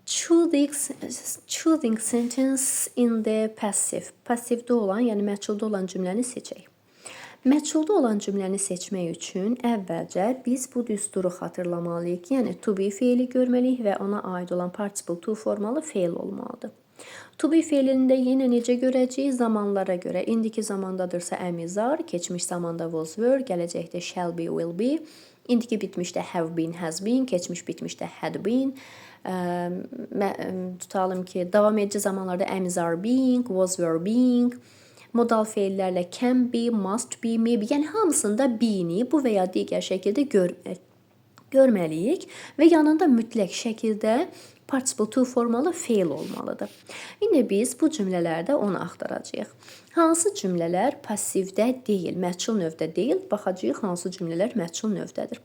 Choosing sentence in the passive. Passivdə olan, yəni məchulda olan cümləni seçək. Məchulda olan cümləni seçmək üçün əvvəlcə biz bu düsturu xatırlamalıyıq. Yəni to be feili görməliyik və ona aid olan participle to formalı feil olmalıdır. To be feilində yenə necə görəcəyik? Zamanlara görə. İndiki zamandadırsa am is are, keçmiş zamanda was were, gələcəkdə shall be, will be. İndiki bitmişdə have been, has been, keçmiş bitmişdə had been. Tutalım ki, davam edici zamanlarda am is are being, was were being. Modal feillərlə can be, must be, maybe. Yəni hamısında be-ni bu və ya digər şəkildə görməliyik və yanında mütləq şəkildə participle to formalı feil olmalıdır. İndi biz bu cümlələrdə onu axtaracağıq. Hansı cümlələr passivdə deyil, məchul növdə deyil, baxacağıq hansı cümlələr məchul növdədir.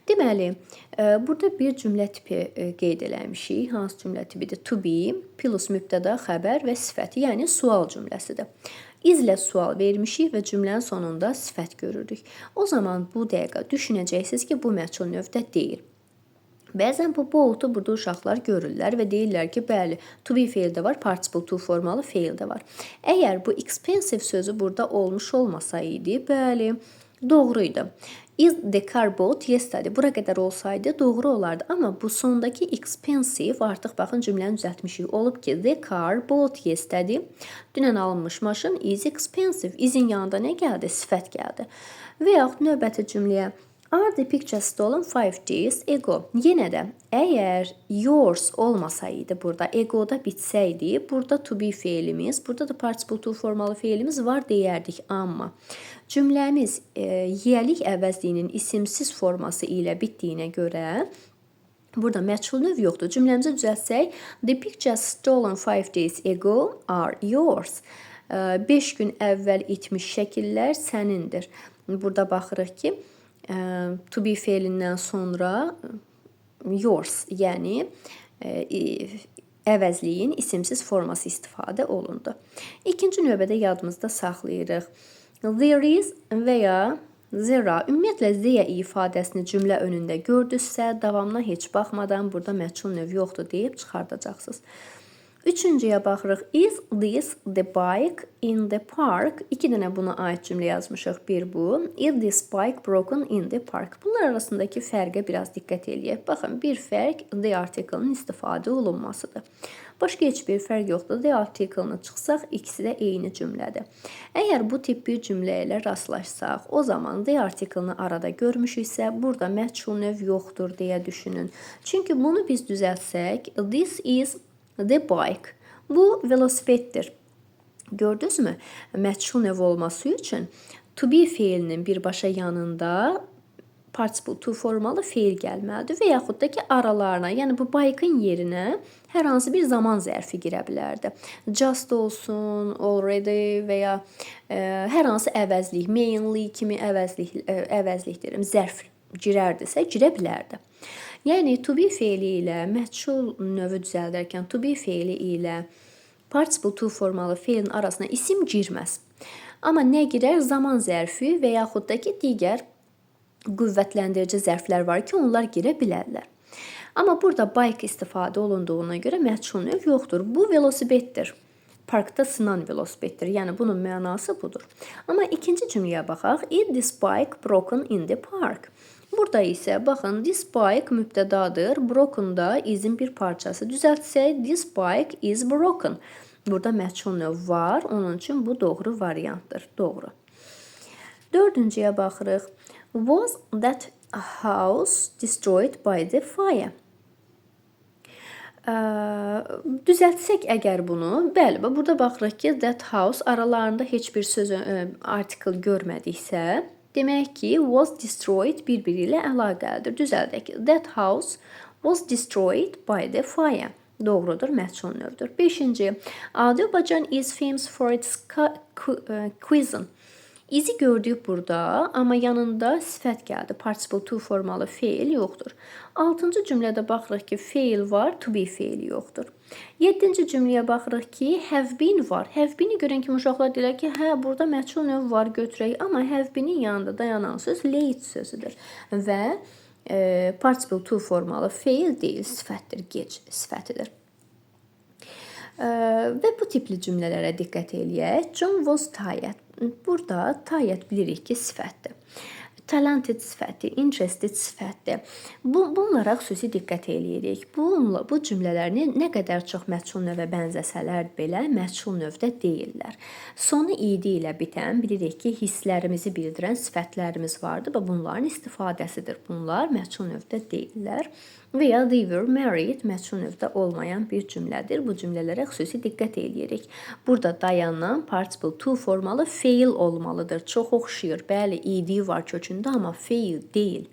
Deməli, burada bir cümlə tipi qeyd eləmişik. Hansı cümlə tipidir? To be plus mübtəda, xəbər və sifəti, yəni sual cümləsidir. İzlə sual vermişik və cümlənin sonunda sifət görürük. O zaman bu dəqiqə düşünəcəksiniz ki, bu məchul növdə deyil. Bəzən bu both-u burada uşaqlar görürlər və deyirlər ki, bəli, to be feil də var, participle to formalı feil də var. Əgər bu expensive sözü burada olmuş olmasaydı, bəli, doğruydu. Is the car bought yesterday? Bura qədər olsaydı doğru olardı. Amma bu sondakı expensive artıq baxın cümləni düzəltmişik. Olub ki, the car bought yesterday. Dünən alınmış maşın is expensive. Isin yanında nə gəldi? Sifət gəldi. Və yaxud növbəti cümləyə are the pictures stolen 5 days ago? Yenə də, əgər yours olmasaydı burada, ego'da bitsəydi, burada to be feilimiz, burada da participle to formalı feilimiz var deyərdik. Amma cümləmiz yelik əvəzliyinin isimsiz forması ilə bitdiyinə görə burada məchul növ yoxdur. Cümləmizi düzəltsək, the pictures stolen 5 days ago are yours. 5 gün əvvəl itmiş şəkillər sənindir. Burada baxırıq ki, to be feilindən sonra yours, yəni əvəzliyin isimsiz forması istifadə olundu. İkinci növbədə yadımızda saxlayırıq. There is və ya there are. Ümumiyyətlə, there ifadəsini cümlə önündə gördünüzsə, davamına heç baxmadan burada məchul növ yoxdur deyib çıxardacaqsınız. Üçüncüyə baxırıq. Is this the bike in the park? 2 dənə buna aid cümlə yazmışıq. Bir bu. Is this bike broken in the park? Bunlar arasındakı fərqə biraz diqqət eləyək. Baxın, bir fərq the article-ın istifadə olunmasıdır. Başqa heç bir fərq yoxdur. The article-ını çıxsaq, ikisi də eyni cümlədir. Əgər bu tip bir cümlə ilə rastlaşsaq, o zaman the article-ını arada görmüşüksə, burada məchul növ yoxdur deyə düşünün. Çünki bunu biz düzəltsək, this is the bike. Bu velosipeddir. Gördünüzmü? Məchul növ olması üçün to be feilinin birbaşa yanında participle to formalı feil gəlməlidir və yaxud da ki, aralarına, yəni bu bike'ın yerinə hər hansı bir zaman zərfi girə bilərdi. Just olsun, already və ya hər hansı əvəzlik, mainly kimi əvəzlik deyirəm, zərf girərdisə, girə bilərdi. Yəni, to be feili ilə məchul növü düzəldərkən to be feili ilə participle to formalı feilin arasına isim girməz. Amma nə girər? Zaman zərfi və yaxud da ki, digər qüvvətləndirici zərflər var ki, onlar girə bilərlər. Amma burada bike istifadə olunduğuna görə məchul növ yoxdur. Bu velosipeddir. Parkda sınan velosipeddir. Yəni, bunun mənası budur. Amma ikinci cümləyə baxaq. Is this bike broken in the park? Burada isə, baxın, this bike mübtədadır. Broken da izin bir parçası. Düzəltsək, this bike is broken. Burada məchul növ var. Onun üçün bu doğru variantdır. Doğru. Dördüncüyə baxırıq. Was that house destroyed by the fire? Düzəltsək əgər bunu, bəli, burada baxırıq ki, that house aralarında heç bir söz, article görmədiksə, demək ki, was destroyed bir-biri ilə əlaqəlidir. Düzəldək. That house was destroyed by the fire. Doğrudur, məchul növdür. 5-ci. Azərbaycan is famous for its cuisine. İzi gördük burada, amma yanında sifət gəldi. Participle to formalı feil yoxdur. 6-cı cümlədə baxırıq ki, feil var, to be feili yoxdur. 7-ci cümləyə baxırıq ki, have been var. Have been-i görən kimi uşaqlar deyirlər ki, hə, burada məchul növ var, götürək. Amma have been-in yanında dayanan söz late sözüdür. Və participle to formalı feil deyil, sifətdir, gec sifətidir. Və bu tipli cümlələrə diqqət eləyək. John was tired. Burada tired bilirik ki, sifətdir. Talented sifəti, interested sifətdir. Bunlara xüsusi diqqət eləyirik. Bu cümlələr nə qədər çox məchul növə bənzəsələr belə məchul növdə deyillər. Sonu id ilə bitən, bilirik ki, hisslərimizi bildirən sifətlərimiz vardır və bunların istifadəsidir. Bunlar məchul növdə deyillər. Və ya they were married məchul növdə olmayan bir cümlədir. Bu cümlələrə xüsusi diqqət eləyirik. Burada dayanan participle to formalı fail olmalıdır. Çox oxşayır. Bəli, id var kökündə, amma fail deyil.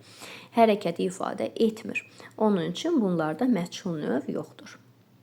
Hərəkəti ifadə etmir. Onun üçün bunlarda məchul növ yoxdur.